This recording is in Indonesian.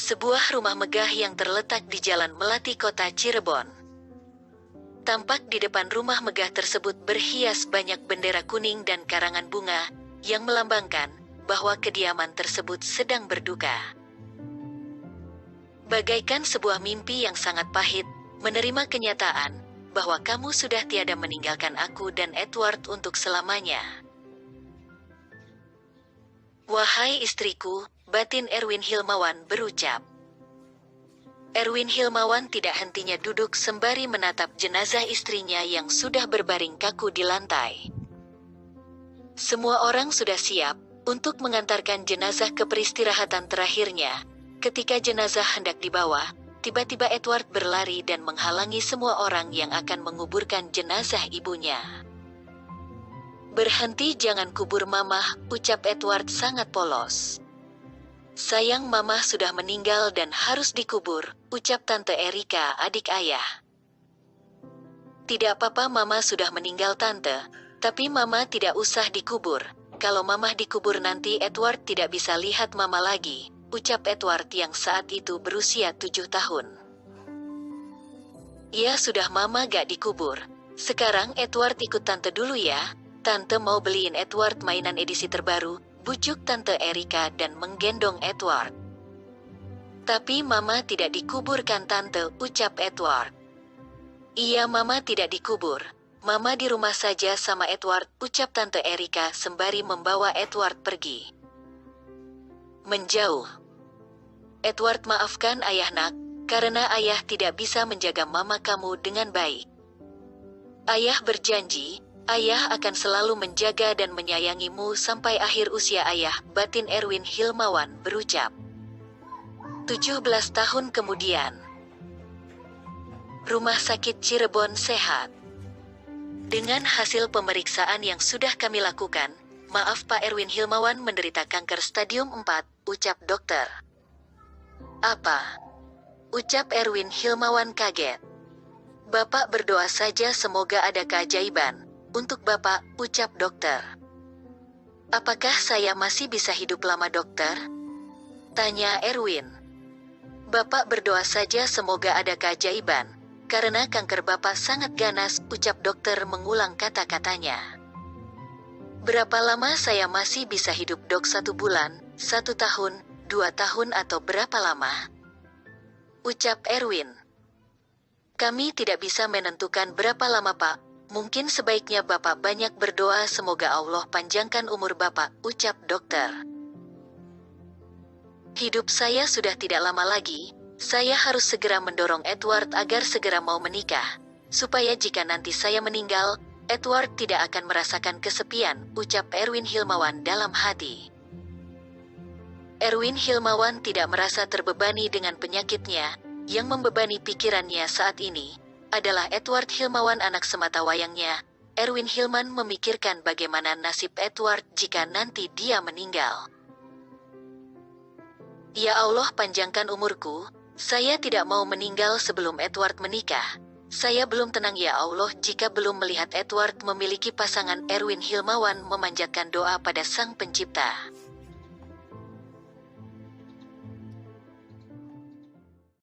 sebuah rumah megah yang terletak di Jalan Melati Kota Cirebon. Tampak di depan rumah megah tersebut berhias banyak bendera kuning dan karangan bunga, yang melambangkan bahwa kediaman tersebut sedang berduka. Bagaikan sebuah mimpi yang sangat pahit, menerima kenyataan bahwa kamu sudah tiada meninggalkan aku dan Edward untuk selamanya. Wahai istriku, batin Erwin Hilmawan berucap. Erwin Hilmawan tidak hentinya duduk sembari menatap jenazah istrinya yang sudah berbaring kaku di lantai. Semua orang sudah siap untuk mengantarkan jenazah ke peristirahatan terakhirnya. Ketika jenazah hendak dibawa, tiba-tiba Edward berlari dan menghalangi semua orang yang akan menguburkan jenazah ibunya. Berhenti, jangan kubur mamah, ucap Edward sangat polos. Sayang, mamah sudah meninggal dan harus dikubur, ucap Tante Erika, adik ayah. Tidak apa-apa, mama sudah meninggal tante, tapi mama tidak usah dikubur. Kalau mamah dikubur nanti Edward tidak bisa lihat mama lagi, ucap Edward yang saat itu berusia 7 tahun. Ya sudah, mama gak dikubur. Sekarang Edward ikut tante dulu ya. Tante mau beliin Edward mainan edisi terbaru, bujuk Tante Erika dan menggendong Edward. Tapi mama tidak dikuburkan tante, ucap Edward. Iya, mama tidak dikubur. Mama di rumah saja sama Edward, ucap Tante Erika sembari membawa Edward pergi. Menjauh. Edward, maafkan ayah nak, karena ayah tidak bisa menjaga mama kamu dengan baik. Ayah berjanji, ayah akan selalu menjaga dan menyayangimu sampai akhir usia ayah, batin Erwin Hilmawan berucap. 17 tahun kemudian. Rumah Sakit Cirebon sehat. Dengan hasil pemeriksaan yang sudah kami lakukan, maaf Pak Erwin Hilmawan menderita kanker stadium 4, ucap dokter. Apa? Ucap Erwin Hilmawan kaget. Bapak berdoa saja semoga ada keajaiban. Untuk Bapak, ucap dokter. Apakah saya masih bisa hidup lama dokter? Tanya Erwin. Bapak berdoa saja semoga ada keajaiban, karena kanker Bapak sangat ganas, ucap dokter mengulang kata-katanya. Berapa lama saya masih bisa hidup dok? 1 bulan, 1 tahun, 2 tahun atau berapa lama? Ucap Erwin. Kami tidak bisa menentukan berapa lama Pak. Mungkin sebaiknya Bapak banyak berdoa semoga Allah panjangkan umur Bapak, ucap dokter. Hidup saya sudah tidak lama lagi, saya harus segera mendorong Edward agar segera mau menikah, supaya jika nanti saya meninggal, Edward tidak akan merasakan kesepian, ucap Erwin Hilmawan dalam hati. Erwin Hilmawan tidak merasa terbebani dengan penyakitnya, yang membebani pikirannya saat ini adalah Edward Hilmawan, anak semata wayangnya. Erwin Hilman memikirkan bagaimana nasib Edward jika nanti dia meninggal. Ya Allah, panjangkan umurku, saya tidak mau meninggal sebelum Edward menikah. Saya belum tenang ya Allah jika belum melihat Edward memiliki pasangan. Erwin Hilmawan memanjatkan doa pada Sang Pencipta.